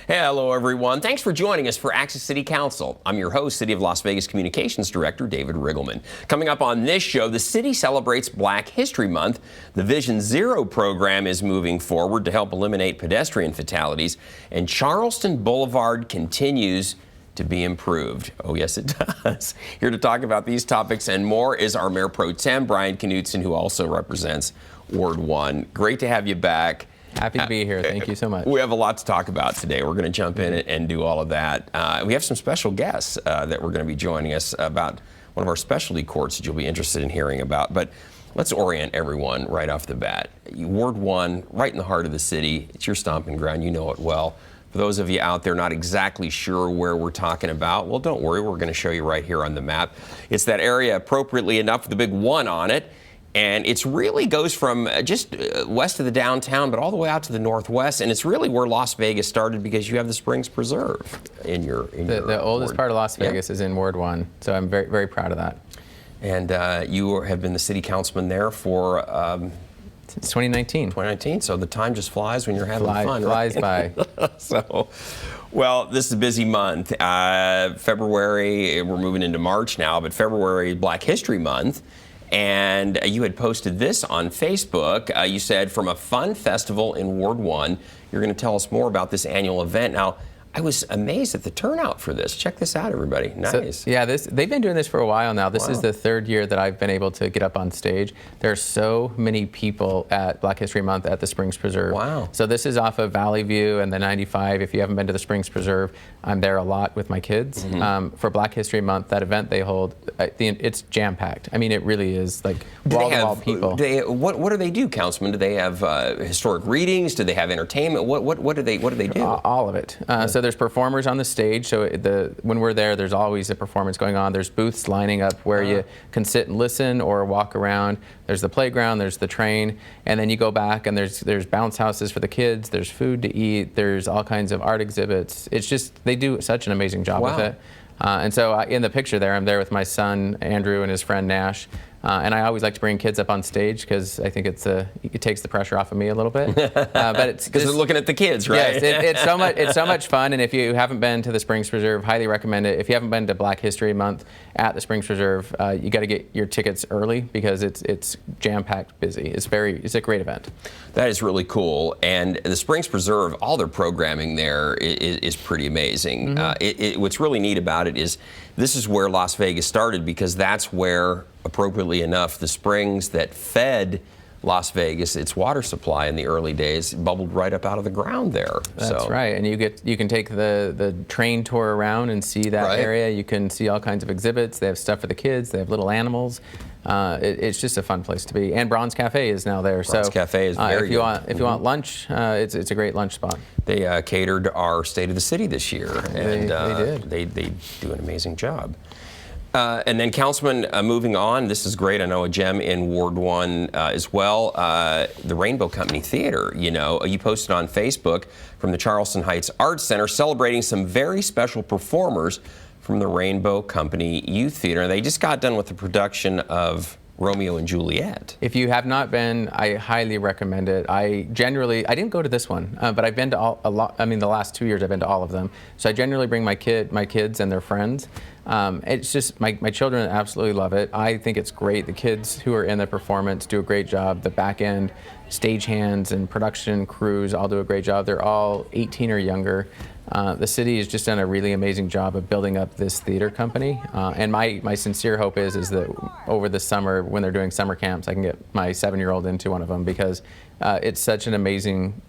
Hello, everyone. Thanks for joining us for Access City Council. I'm your host, City of Las Vegas Communications Director David Riggleman. Coming up on this show, the city celebrates Black History Month. The Vision Zero program is moving forward to help eliminate pedestrian fatalities, and Charleston Boulevard continues to be improved. Oh, yes, it does. Here to talk about these topics and more is our Mayor Pro Tem, Brian Knudsen, who also represents Ward 1. Great to have you back. Happy to be here. Thank you so much. We have a lot to talk about today. We're going to jump in and do all of that. We have some special guests that we're going to be joining us about one of our specialty courts that you'll be interested in hearing about. But let's orient everyone right off the bat. Ward 1, right in the heart of the city. It's your stomping ground. You know it well. For those of you out there not exactly sure where we're talking about, well, don't worry. We're going to show you right here on the map. It's that area, appropriately enough, with the big 1 on it. And it really goes from just west of the downtown, but all the way out to the northwest. And it's really where Las Vegas started because you have the Springs Preserve in your the oldest ward. part of Las Vegas is in Ward 1. So I'm very, very proud of that. And you have been the city councilman there for since 2019. 2019. So the time just flies when you're having fun. Flies right? by. So, well, this is a busy month. February, we're moving into March now, but February, Black History Month. And you had posted this on Facebook. You said, from a fun festival in Ward 1, you're going to tell us more about this annual event. Now, I was amazed at the turnout for this. Check this out, everybody. Nice. So, yeah, they've been doing this for a while now. This is the 3rd year that I've been able to get up on stage. There are so many people at Black History Month at the Springs Preserve. Wow. So this is off of Valley View and the 95. If you haven't been to the Springs Preserve, I'm there a lot with my kids. Mm-hmm. For Black History Month, that event they hold, it's jam-packed. I mean, it really is like wall-to-wall people. What do they do, Councilman? Do they have historic readings? Do they have entertainment? What do they do? All of it. So there's performers on the stage. So when we're there, there's always a performance going on. There's booths lining up where you can sit and listen or walk around. There's the playground, there's the train, and then you go back and there's bounce houses for the kids. There's food to eat. There's all kinds of art exhibits. It's just, they do such an amazing job with it. And so in the picture there, I'm there with my son, Andrew, and his friend, Nash. And I always like to bring kids up on stage because I think it takes the pressure off of me a little bit. But it's because they're looking at the kids, right? Yes, it's so much fun. And if you haven't been to the Springs Preserve, highly recommend it. If you haven't been to Black History Month at the Springs Preserve, you got to get your tickets early because it's jam-packed busy. It's a great event. That is really cool. And the Springs Preserve, all their programming there is pretty amazing. Mm-hmm. What's really neat about it is this is where Las Vegas started because that's where, appropriately enough, the springs that fed Las Vegas, its water supply in the early days, bubbled right up out of the ground there. That's right, and you can take the train tour around and see that area. You can see all kinds of exhibits. They have stuff for the kids. They have little animals. It's just a fun place to be. And Bronze Cafe is now there. Bronze Cafe is very good. If you want lunch, it's a great lunch spot. They catered our State of the City this year, and they did. They do an amazing job. And then, Councilman, moving on, this is great. I know a gem in Ward 1 as well. The Rainbow Company Theater, you posted on Facebook from the Charleston Heights Arts Center celebrating some very special performers from the Rainbow Company Youth Theater. They just got done with the production of Romeo and Juliet. If you have not been, I highly recommend it. I didn't go to this one, but I've been to a lot. I mean, the last 2 years I've been to all of them. So I generally bring my kids and their friends. It's just, my children absolutely love it. I think it's great. The kids who are in the performance do a great job. The back end stagehands and production crews all do a great job. They're all 18 or younger. The city has just done a really amazing job of building up this theater company. And my sincere hope is that over the summer, when they're doing summer camps, I can get my 7-year-old into one of them because it's such an amazing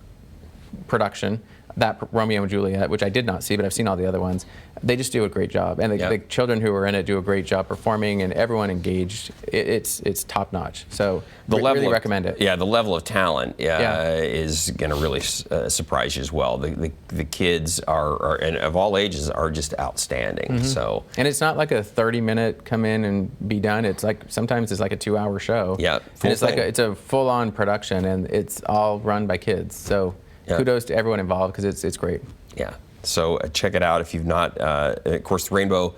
production. That Romeo and Juliet, which I did not see, but I've seen all the other ones, they just do a great job. And the children who are in it do a great job performing, and everyone engaged. It's top notch. So really recommend it. Yeah, the level of talent is going to really surprise you as well. The kids are and of all ages are just outstanding. Mm-hmm. So, and it's not like a 30-minute come in and be done. It's like sometimes it's like a 2-hour show. Yeah, and it's a full-on production, and it's all run by kids. So. Yeah. Kudos to everyone involved because it's great. Yeah. So check it out if you've not. Of course, the Rainbow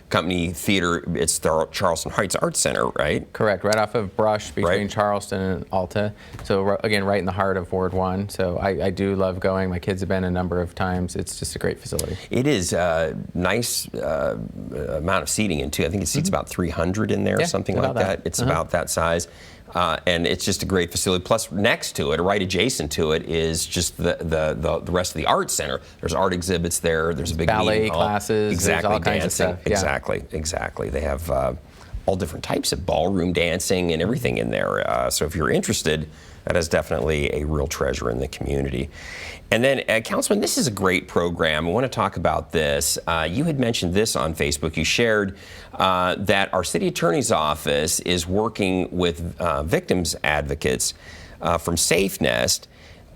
Company Theater. It's the Charleston Heights Arts Center, right? Correct, right off of Brush between Right. Charleston and Alta. So again, right in the heart of Ward 1. So I do love going. My kids have been a number of times. It's just a great facility. It is a nice amount of seating in too. I think it seats about 300 in there, Yeah, something like about that. It's about that size. And it's just a great facility. Plus, next to it, or right adjacent to it, is just the rest of the art center. There's art exhibits there. There's a big Ballet meeting hall. classes, Exactly, there's all kinds of dancing. stuff, yeah. Exactly. They have all different types of ballroom dancing and everything in there. So if you're interested, that is definitely a real treasure in the community. And then, Councilman, this is a great program. I want to talk about this. You had mentioned this on Facebook. You shared that our city attorney's office is working with victims advocates from Safe Nest,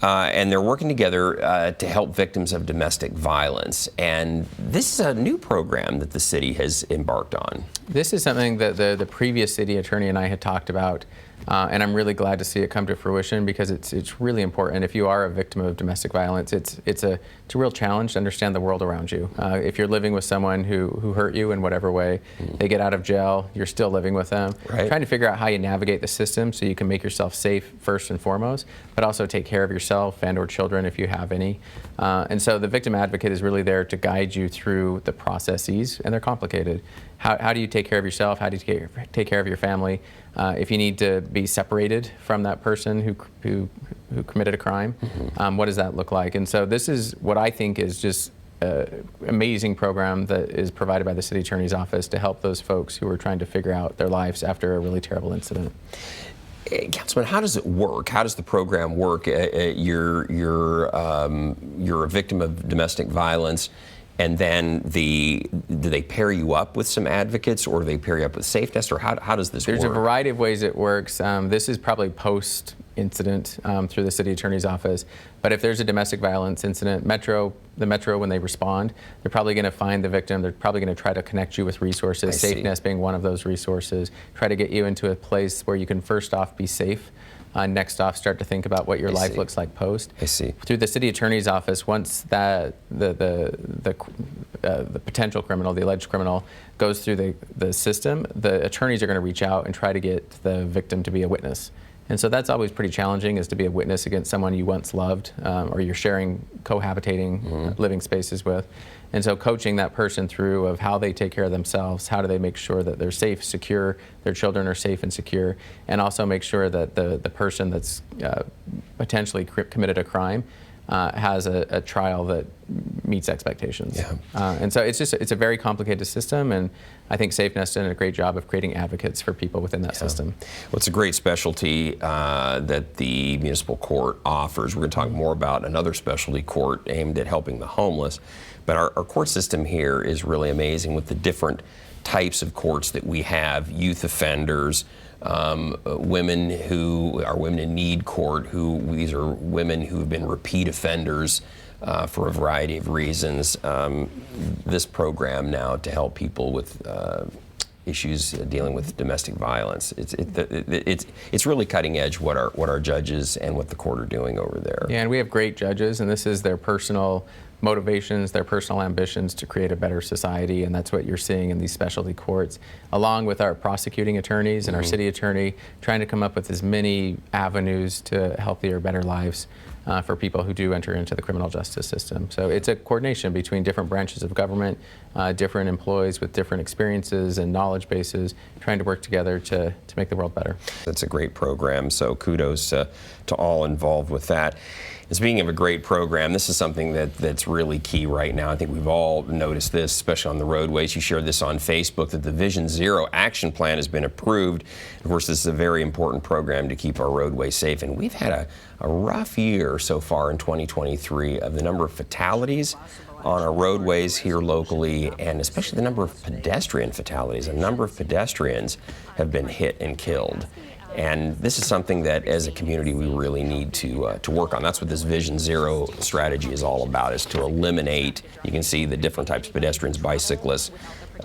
and they're working together to help victims of domestic violence. And this is a new program that the city has embarked on. This is something that the previous city attorney and I had talked about. And I'm really glad to see it come to fruition because it's really important. If you are a victim of domestic violence, it's a real challenge to understand the world around you. If you're living with someone who hurt you in whatever way, they get out of jail, you're still living with them. Right. Trying to figure out how you navigate the system so you can make yourself safe first and foremost, but also take care of yourself and or children if you have any. And so the victim advocate is really there to guide you through the processes, and they're complicated. How do you take care of yourself? How do you take care of your family? If you need to be separated from that person who committed a crime, what does that look like? And so this is what I think is just an amazing program that is provided by the city attorney's office to help those folks who are trying to figure out their lives after a really terrible incident. Councilman, how does it work? How does the program work? You're a victim of domestic violence, and then do they pair you up with some advocates, or do they pair you up with Safe Nest, or how does this work? There's a variety of ways it works. This is probably post-incident through the city attorney's office. But if there's a domestic violence incident, the Metro, when they respond, they're probably going to find the victim. They're probably going to try to connect you with resources, Safe Nest being one of those resources, try to get you into a place where you can first off be safe. Next off, start to think about what your life looks like post. I see. Through the city attorney's office, once that the potential criminal, the alleged criminal, goes through the system, the attorneys are going to reach out and try to get the victim to be a witness. And so that's always pretty challenging, is to be a witness against someone you once loved, or you're sharing, cohabitating living spaces with. And so coaching that person through of how they take care of themselves, how do they make sure that they're safe, secure, their children are safe and secure, and also make sure that the person that's potentially committed a crime has a trial that meets expectations. Yeah. And so it's a very complicated system, and I think Safe Nest did a great job of creating advocates for people within that system. Well, it's a great specialty that the municipal court offers. We're going to talk more about another specialty court aimed at helping the homeless. But our court system here is really amazing with the different types of courts that we have: youth offenders, women who are women in need court, these are women who have been repeat offenders for a variety of reasons. This program now to help people with issues dealing with domestic violence. It's really cutting edge what our judges and what the court are doing over there. Yeah, and we have great judges, and this is their personal motivations, their personal ambitions to create a better society, and that's what you're seeing in these specialty courts, along with our prosecuting attorneys and our city attorney, trying to come up with as many avenues to healthier, better lives for people who do enter into the criminal justice system. So it's a coordination between different branches of government, different employees with different experiences and knowledge bases, trying to work together to make the world better. That's a great program, so kudos to all involved with that. And speaking of a great program, this is something that's really key right now. I think we've all noticed this, especially on the roadways. You shared this on Facebook, that the Vision Zero action plan has been approved. Of course, this is a very important program to keep our roadways safe. And we've had a rough year so far in 2023 of the number of fatalities on our roadways here locally, and especially the number of pedestrian fatalities. A number of pedestrians have been hit and killed. And this is something that, as a community, we really need to work on. That's what this Vision Zero strategy is all about, is to eliminate, you can see the different types of pedestrians, bicyclists,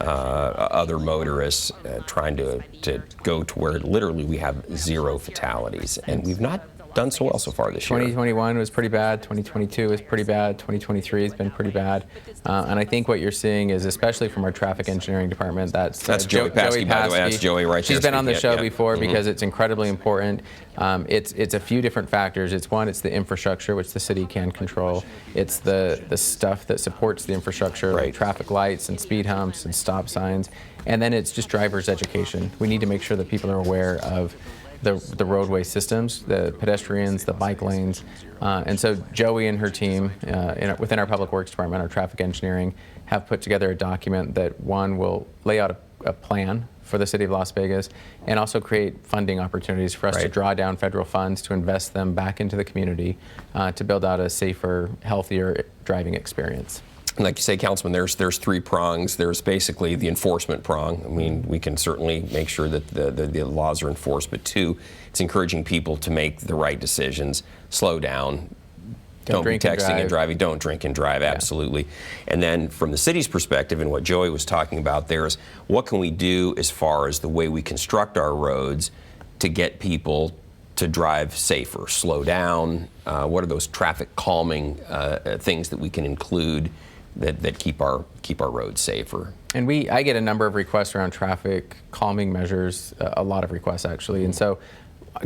other motorists, trying to go to where literally we have zero fatalities. And we've not done so well so far this year. 2021 was pretty bad. 2022 was pretty bad. 2023 has been pretty bad. And I think what you're seeing is, especially from our traffic engineering department, that's Joey Paskey, by the way. That's Joey right there. She's been on the show before because it's incredibly important. It's a few different factors. It's one, it's the infrastructure, which the city can control. It's the stuff that supports the infrastructure, like traffic lights and speed humps and stop signs. And then it's just driver's education. We need to make sure that people are aware of the roadway systems, the pedestrians, the bike lanes. And so Joey and her team within our Public Works Department, our traffic engineering, have put together a document that, one, will lay out a plan for the city of Las Vegas and also create funding opportunities for us to draw down federal funds to invest them back into the community to build out a safer, healthier driving experience. Like you say, Councilman, there's three prongs. There's basically the enforcement prong. I mean, we can certainly make sure that the laws are enforced, but two, it's encouraging people to make the right decisions, slow down, don't be texting and driving, don't drink and drive, absolutely. And then from the city's perspective, and what Joey was talking about there, is what can we do as far as the way we construct our roads to get people to drive safer, slow down? What are those traffic calming things that we can include that keep our roads safer? And I get a number of requests around traffic calming measures, a lot of requests actually. And so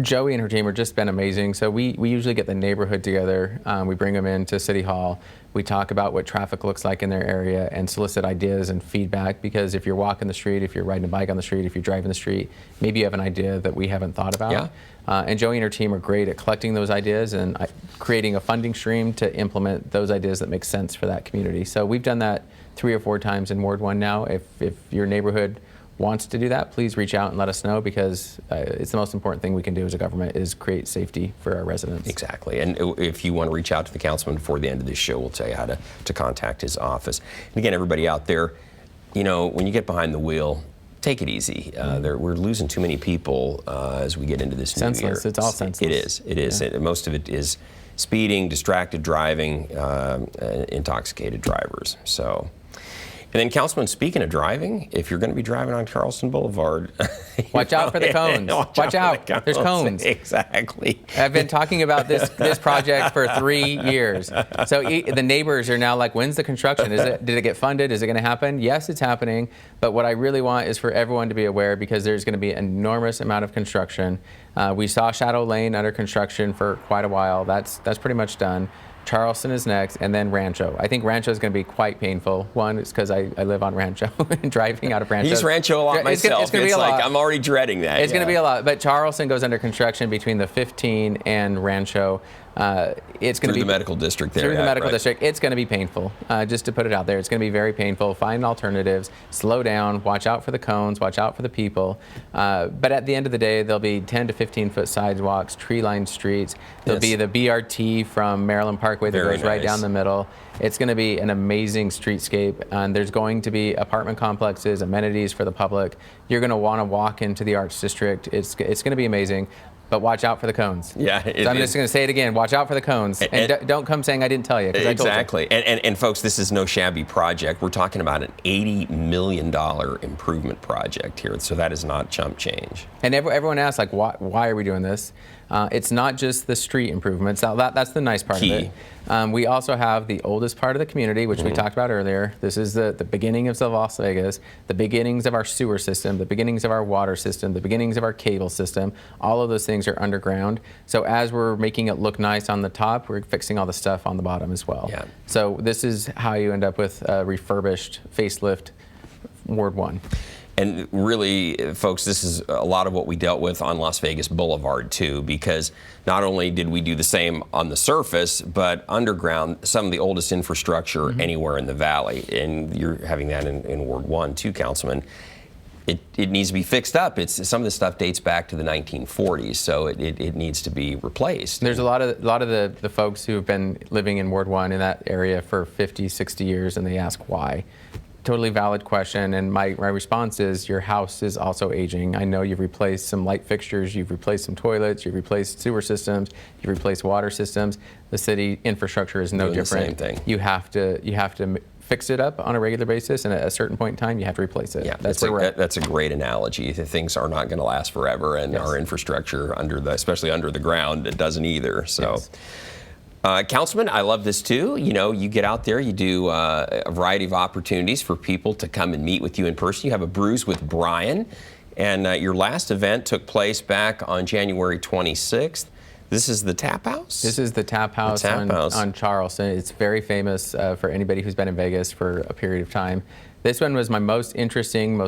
Joey and her team have just been amazing. So we usually get the neighborhood together. We bring them into City Hall. We talk about what traffic looks like in their area and solicit ideas and feedback, because if you're walking the street, if you're riding a bike on the street, if you're driving the street, maybe you have an idea that we haven't thought about. Yeah. And Joey and her team are great at collecting those ideas and creating a funding stream to implement those ideas that make sense for that community. So we've done that 3 or 4 times in Ward 1 now. If your neighborhood wants to do that, please reach out and let us know, because it's the most important thing we can do as a government is create safety for our residents. Exactly. And if you want to reach out to the councilman before the end of this show, we'll tell you how to contact his office. And again, everybody out there, you know, when you get behind the wheel, take it easy. We're losing too many people as we get into this new year. It's all senseless. It is. Yeah. Most of it is speeding, distracted driving, intoxicated drivers. So. And then, Councilman, speaking of driving, if you're going to be driving on Charleston Blvd, watch out for the cones. Watch out. There's cones. Exactly. I've been talking about this project for 3 years. So the neighbors are now like, when's the construction? Did it get funded? Is it going to happen? Yes, it's happening. But what I really want is for everyone to be aware, because there's going to be an enormous amount of construction. We saw Shadow Lane under construction for quite a while. That's pretty much done. Charleston is next, and then Rancho. I think Rancho is going to be quite painful. One, it's because I live on Rancho and driving out of Rancho. I use Rancho a lot myself. It's going to be a lot. I'm already dreading that. It's going to be a lot. But Charleston goes under construction between the 15 and Rancho. It's going to be through the medical district there. Through the medical district. It's going to be painful. Just to put it out there, it's going to be very painful. Find alternatives. Slow down. Watch out for the cones. Watch out for the people. But at the end of the day, there'll be 10 to 15-foot sidewalks, tree-lined streets. There'll be the BRT from Maryland Parkway that goes right down the middle. It's going to be an amazing streetscape, and there's going to be apartment complexes, amenities for the public. You're going to want to walk into the Arts District. It's going to be amazing. But watch out for the cones. Yeah, so I'm just going to say it again. Watch out for the cones, and don't come saying I didn't tell you. Exactly. And folks, this is no shabby project. We're talking about an $80 million improvement project here, so that is not chump change. And everyone asks, like, why are we doing this? It's not just the street improvements. That's the nice part of it. We also have the oldest part of the community, which we talked about earlier. This is the beginning of Las Vegas, the beginnings of our sewer system, the beginnings of our water system, the beginnings of our cable system. All of those things are underground. So as we're making it look nice on the top, we're fixing all the stuff on the bottom as well. Yeah. So this is how you end up with a refurbished, facelift Ward 1. And really, folks, this is a lot of what we dealt with on Las Vegas Boulevard, too, because not only did we do the same on the surface, but underground, some of the oldest infrastructure anywhere in the valley. And you're having that in Ward 1, too, Councilman. It needs to be fixed up. Some of this stuff dates back to the 1940s, so it needs to be replaced. There's a lot of the folks who have been living in Ward 1 in that area for 50, 60 years, and they ask why. Totally valid question, and my response is your house is also aging. I know you've replaced some light fixtures, you've replaced some toilets, you've replaced sewer systems, you've replaced water systems. The city infrastructure is no different. The same thing. You have to fix it up on a regular basis, and at a certain point in time, you have to replace it. Yeah, that's where we're at. That's a great analogy. Things are not going to last forever, and our infrastructure, especially under the ground, it doesn't either. So. Yes. Councilman, I love this too. You know, you get out there, you do a variety of opportunities for people to come and meet with you in person. You have a Brews with Brian, and your last event took place back on January 26th. This is the Tap House? This is the Tap House, on Charleston. It's very famous for anybody who's been in Vegas for a period of time. This one was my most interesting,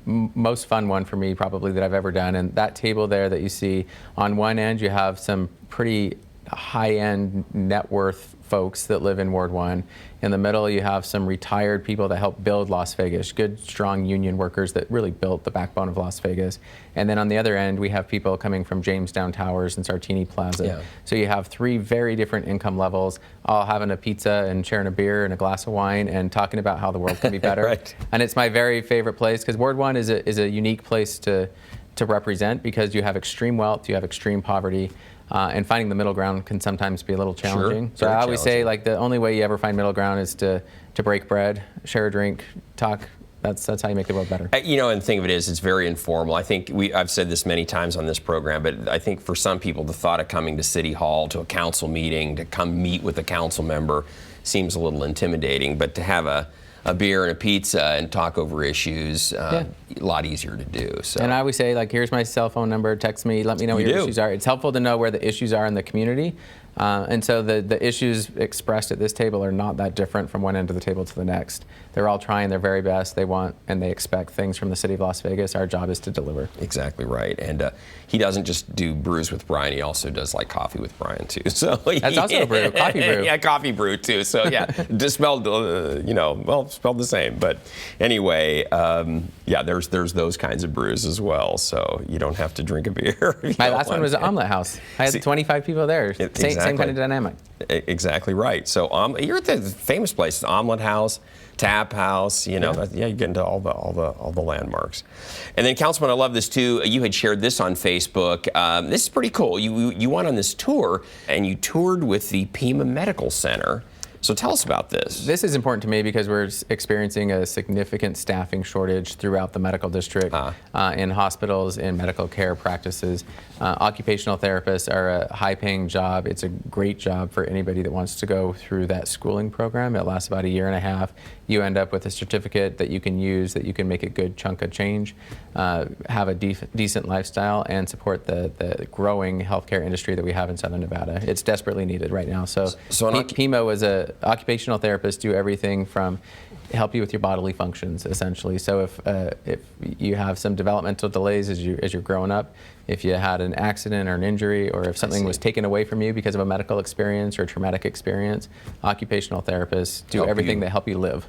most fun one for me probably that I've ever done. And that table there that you see, on one end you have some pretty high-end net worth folks that live in Ward 1. In the middle, you have some retired people that helped build Las Vegas, good, strong union workers that really built the backbone of Las Vegas. And then on the other end, we have people coming from Jamestown Towers and Sartini Plaza. Yeah. So you have three very different income levels, all having a pizza and sharing a beer and a glass of wine and talking about how the world can be better. Right. And it's my very favorite place because Ward 1 is a unique place to represent because you have extreme wealth, you have extreme poverty. And finding the middle ground can sometimes be a little challenging. Sure, so I always say, like, the only way you ever find middle ground is to break bread, share a drink, talk. That's how you make the world better. You know, and the thing of it is, it's very informal. I think I've said this many times on this program, but I think for some people, the thought of coming to City Hall, to a council meeting, to come meet with a council member seems a little intimidating. But to have a beer and a pizza and talk over issues, a lot easier to do. So. And I always say, like, here's my cell phone number, text me, let me know what your issues are. It's helpful to know where the issues are in the community. And so the issues expressed at this table are not that different from one end of the table to the next. They're all trying their very best. They want and they expect things from the city of Las Vegas. Our job is to deliver. Exactly right. And he doesn't just do Brews with Brian. He also does like Coffee with Brian too. So that's also a brew, coffee brew. Yeah, coffee brew too. So yeah, just spelled spelled the same. But anyway, yeah, there's those kinds of brews as well. So you don't have to drink a beer. My last one was an omelet house. I had 25 people there. Same kind of dynamic. Exactly right. So you're at the famous places, Omelet House, Tap House. You know, you get into all the landmarks. And then, Councilman, I love this too. You had shared this on Facebook. This is pretty cool. You went on this tour and you toured with the Pima Medical Center. So tell us about this. This is important to me because we're experiencing a significant staffing shortage throughout the medical district, in hospitals, in medical care practices. Occupational therapists are a high-paying job. It's a great job for anybody that wants to go through that schooling program. It lasts about a year and a half. You end up with a certificate that you can use, that you can make a good chunk of change, have a decent lifestyle, and support the growing healthcare industry that we have in Southern Nevada. It's desperately needed right now. So PIMO was a occupational therapist, do everything from help you with your bodily functions, essentially. So if you have some developmental delays as you're growing up, if you had an accident or an injury, or if something was taken away from you because of a medical experience or a traumatic experience, occupational therapists do everything to help you live.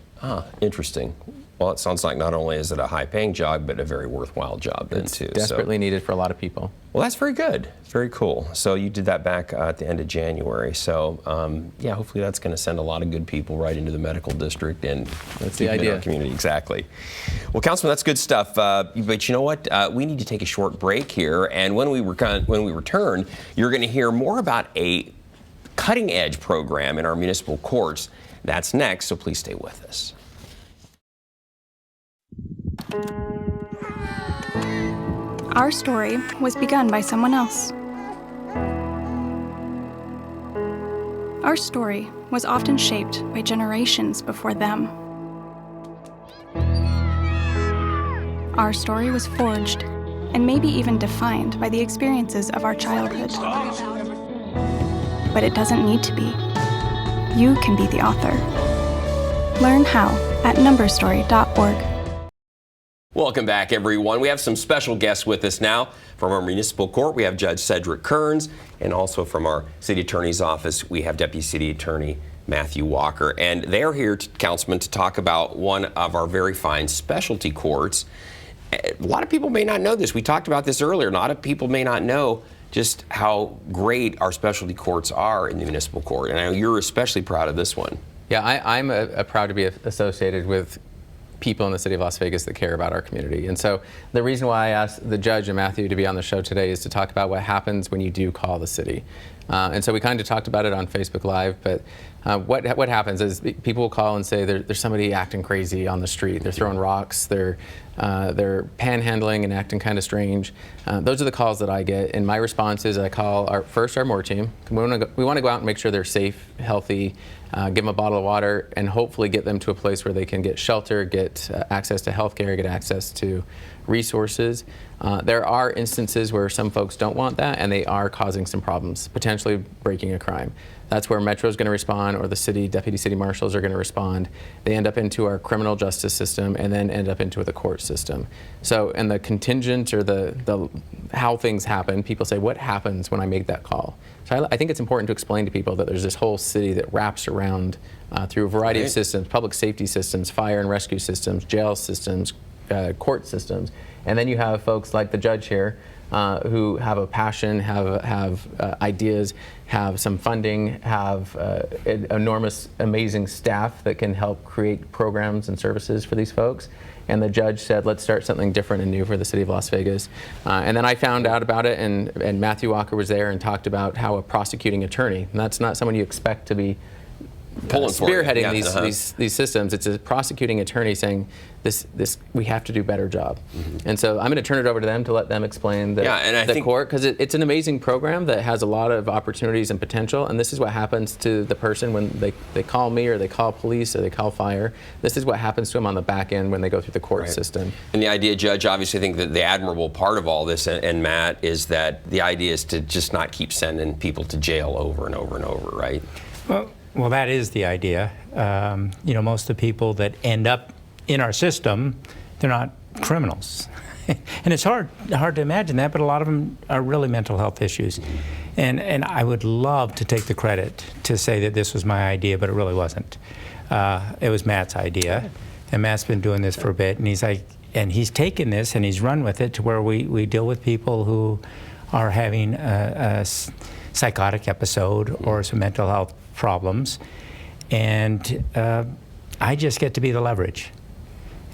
Interesting. Well, it sounds like not only is it a high-paying job, but a very worthwhile job then too. Desperately needed for a lot of people. Well, that's very good. Very cool. So you did that back at the end of January. So yeah, hopefully that's going to send a lot of good people right into the medical district and that's the idea. In our community. Exactly. Well, Councilman, that's good stuff. But you know what? We need to take a short break here, and when we return, you're going to hear more about a cutting-edge program in our municipal courts. That's next. So please stay with us. Our story was begun by someone else. Our story was often shaped by generations before them. Our story was forged and maybe even defined by the experiences of our childhood. But it doesn't need to be. You can be the author. Learn how at numberstory.org. Welcome back, everyone. We have some special guests with us now. From our municipal court, we have Judge Cedric Kearns, and also from our city attorney's office, we have Deputy City Attorney Matthew Walker. And they're here, Councilman, to talk about one of our very fine specialty courts. A lot of people may not know this. We talked about this earlier. A lot of people may not know just how great our specialty courts are in the municipal court. And I know you're especially proud of this one. Yeah, I'm proud to be associated with people in the city of Las Vegas that care about our community. And so the reason why I asked the judge and Matthew to be on the show today is to talk about what happens when you do call the city. And so we kind of talked about it on Facebook Live, but What happens is people will call and say there's somebody acting crazy on the street. They're throwing rocks. They're panhandling and acting kind of strange. Those are the calls that I get. And my response is I call our MORE team. We want to go out and make sure they're safe, healthy, give them a bottle of water, and hopefully get them to a place where they can get shelter, get access to health care, get access to resources. There are instances where some folks don't want that, and they are causing some problems, potentially breaking a crime. That's where Metro is going to respond, or the deputy city marshals are going to respond. They end up into our criminal justice system, and then end up into the court system. So, and the contingent or the how things happen, people say, what happens when I make that call? So I think it's important to explain to people that there's this whole city that wraps around through a variety of systems, public safety systems, fire and rescue systems, jail systems, court systems. And then you have folks like the judge here who have a passion, have ideas, have some funding, have an enormous, amazing staff that can help create programs and services for these folks. And the judge said, let's start something different and new for the city of Las Vegas. And then I found out about it, and Matthew Walker was there and talked about how a prosecuting attorney, and that's not someone you expect to be spearheading these systems. It's a prosecuting attorney saying, this we have to do a better job. And so I'm going to turn it over to them to let them explain the court, because it's an amazing program that has a lot of opportunities and potential, and this is what happens to the person when they call me, or they call police, or they call fire. This is what happens to them on the back end when they go through the court system. And the idea, Judge, obviously I think that the admirable part of all this, and Matt, is that the idea is to just not keep sending people to jail over and over and over, right? Well, that is the idea. Most of the people that end up in our system, they're not criminals. And it's hard to imagine that, but a lot of them are really mental health issues. And I would love to take the credit to say that this was my idea, but it really wasn't. It was Matt's idea. And Matt's been doing this for a bit, and he's taken this and he's run with it to where we deal with people who are having a psychotic episode or some mental health problems, and I just get to be the leverage.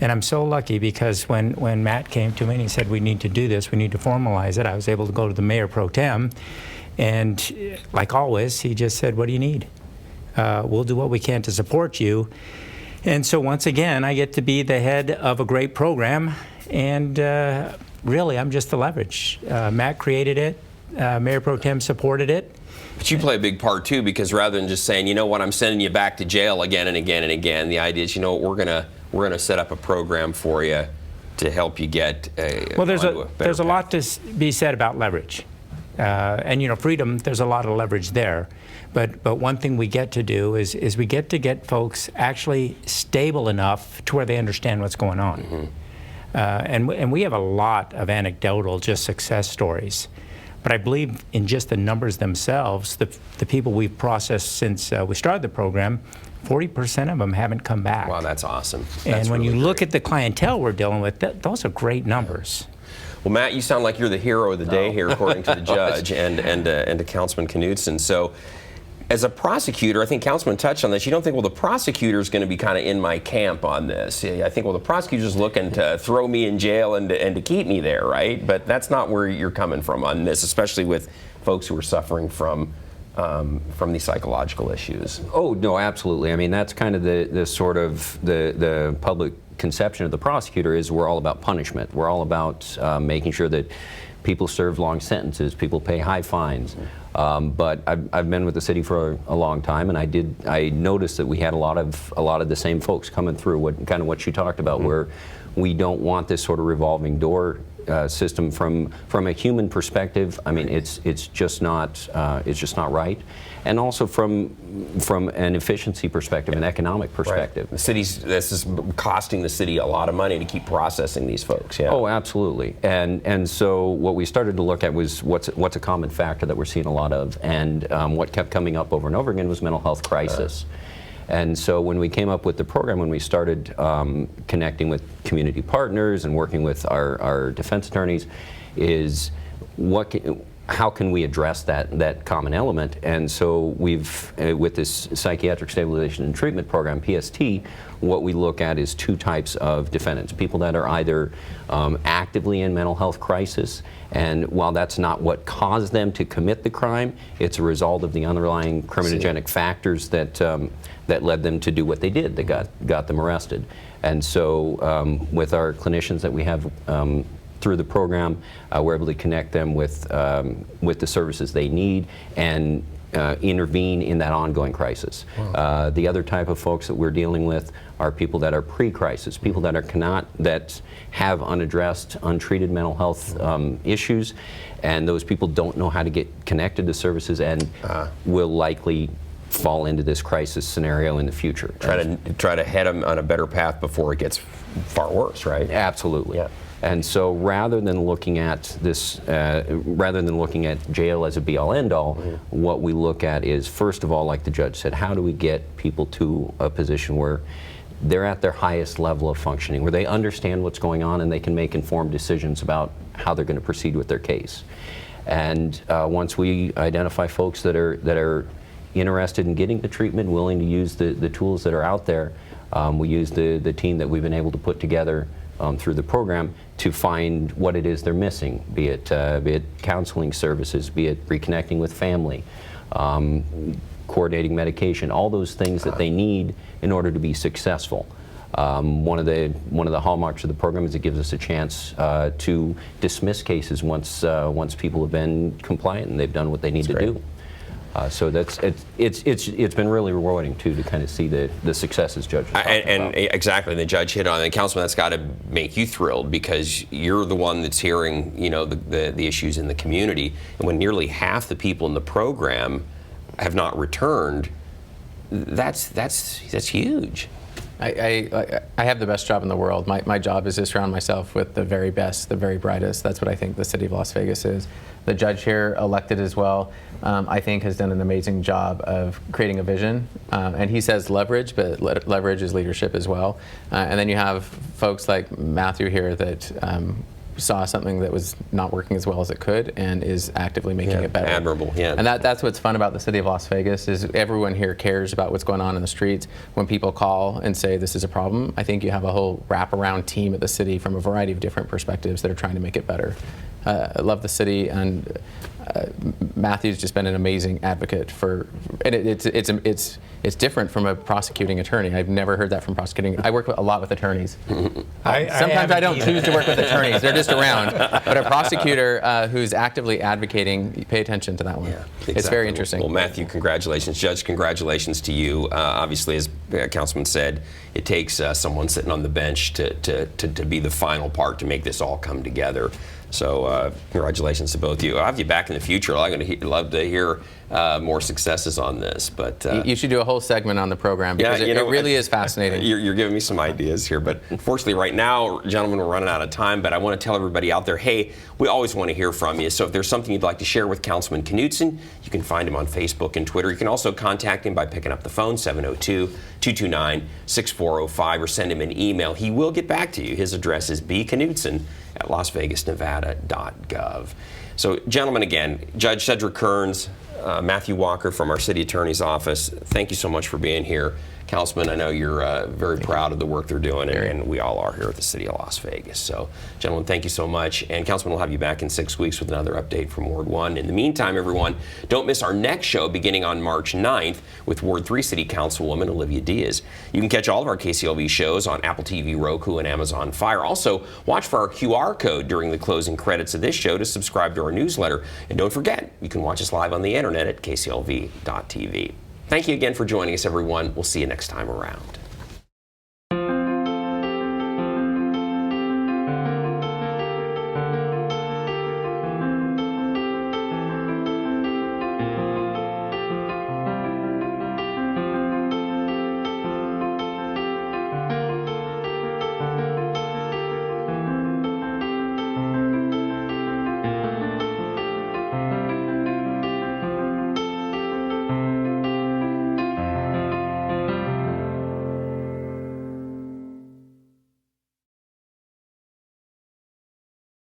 And I'm so lucky, because when Matt came to me and he said, we need to do this, we need to formalize it, I was able to go to the mayor pro tem, and like always, he just said, what do you need? We'll do what we can to support you. And so once again, I get to be the head of a great program, and really, I'm just the leverage. Matt created it, Mayor pro tem supported it. But you play a big part too, because rather than just saying, you know what, I'm sending you back to jail again and again and again, the idea is, you know what, we're gonna set up a program for you to help you get well, there's a lot to be said about leverage, and freedom. There's a lot of leverage there, but one thing we get to do is we get to get folks actually stable enough to where they understand what's going on, and we have a lot of anecdotal just success stories. But I believe in just the numbers themselves, the people we've processed since we started the program, 40% of them haven't come back. Wow, that's awesome. And when you look at the clientele we're dealing with, those are great numbers. Well, Matt, you sound like you're the hero of the day here, according to the judge and to Councilman Knudsen. So, as a prosecutor, I think Councilman touched on this. You don't think, well, the prosecutor's going to be kind of in my camp on this. I think, well, the prosecutor's looking to throw me in jail and to keep me there, right? But that's not where you're coming from on this, especially with folks who are suffering from these psychological issues. Oh, no, absolutely. I mean, that's kind of the sort of the public conception of the prosecutor is we're all about punishment. We're all about making sure that people serve long sentences, people pay high fines. But I've been with the city for a long time, and I noticed that we had a lot of the same folks coming through, what you talked about, where we don't want this sort of revolving door system from a human perspective. I mean, it's just not right, and also from an efficiency perspective, an economic perspective. Right. This is costing the city a lot of money to keep processing these folks. Yeah. Oh, absolutely. And so what we started to look at was what's a common factor that we're seeing a lot of, and what kept coming up over and over again was mental health crisis. And so when we came up with the program, when we started connecting with community partners and working with our defense attorneys, is how can we address that common element? And so we've, with this Psychiatric Stabilization and Treatment Program, PST, what we look at is two types of defendants. People that are either actively in mental health crisis, and while that's not what caused them to commit the crime, it's a result of the underlying criminogenic factors that that led them to do what they did, that got them arrested. And so with our clinicians that we have through the program, we're able to connect them with the services they need and intervene in that ongoing crisis. Wow. The other type of folks that we're dealing with are people that are pre-crisis, people that that have unaddressed, untreated mental health issues, and those people don't know how to get connected to services and will likely fall into this crisis scenario in the future. Try to head them on a better path before it gets far worse, right? Absolutely. Yeah. And so rather than looking at this, rather than looking at jail as a be-all, end-all, what we look at is, first of all, like the judge said, how do we get people to a position where they're at their highest level of functioning, where they understand what's going on and they can make informed decisions about how they're going to proceed with their case. And once we identify folks that are interested in getting the treatment, willing to use the tools that are out there, we use the team that we've been able to put together through the program to find what it is they're missing, be it counseling services, be it reconnecting with family, coordinating medication, all those things that they need in order to be successful. One of the hallmarks of the program is it gives us a chance to dismiss cases once people have been compliant and they've done what they need to do. So it's been really rewarding too to kind of see the successes judges. And exactly, the judge hit on it. Councilman, that's got to make you thrilled because you're the one that's hearing, the issues in the community. And when nearly half the people in the program have not returned, that's huge. I have the best job in the world. My job is to surround myself with the very best, the very brightest. That's what I think the city of Las Vegas is. The judge here, elected as well, I think has done an amazing job of creating a vision. And he says leverage, but leverage is leadership as well. And then you have folks like Matthew here that saw something that was not working as well as it could and is actively making it better. Admirable, yeah. And that's what's fun about the city of Las Vegas is everyone here cares about what's going on in the streets. When people call and say this is a problem, I think you have a whole wraparound team at the city from a variety of different perspectives that are trying to make it better. I love the city, and Matthew's just been an amazing advocate for, and it's different from a prosecuting attorney. I've never heard that from prosecuting. I work a lot with attorneits. Sometimes I don't choose to work with attorneys; they're just around. But a prosecutor who's actively advocating, you pay attention to that one. Yeah, exactly. It's very interesting. Well, Matthew, congratulations. Judge, congratulations to you. Obviously, as Councilman said, it takes someone sitting on the bench to be the final part to make this all come together. So congratulations to both of you. I'll have you back in the future. I'm going to love to hear more successes on this. But you should do a whole segment on the program because it really is fascinating. You're giving me some ideas here. But unfortunately, right now, gentlemen, we're running out of time. But I want to tell everybody out there, hey, we always want to hear from you. So if there's something you'd like to share with Councilman Knudsen, you can find him on Facebook and Twitter. You can also contact him by picking up the phone, 702-229-6405, or send him an email. He will get back to you. His address is bknudsen@lasvegasnevada.gov. So, gentlemen, again, Judge Cedric Kearns, Matthew Walker from our City Attorney's Office, thank you so much for being here. Councilman, I know you're very proud of the work they're doing, and we all are here at the City of Las Vegas. So, gentlemen, thank you so much. And, Councilman, we'll have you back in 6 weeks with another update from Ward 1. In the meantime, everyone, don't miss our next show beginning on March 9th with Ward 3 City Councilwoman Olivia Diaz. You can catch all of our KCLV shows on Apple TV, Roku, and Amazon Fire. Also, watch for our QR code during the closing credits of this show to subscribe to our newsletter. And don't forget, you can watch us live on the internet at kclv.tv. Thank you again for joining us, everyone. We'll see you next time around.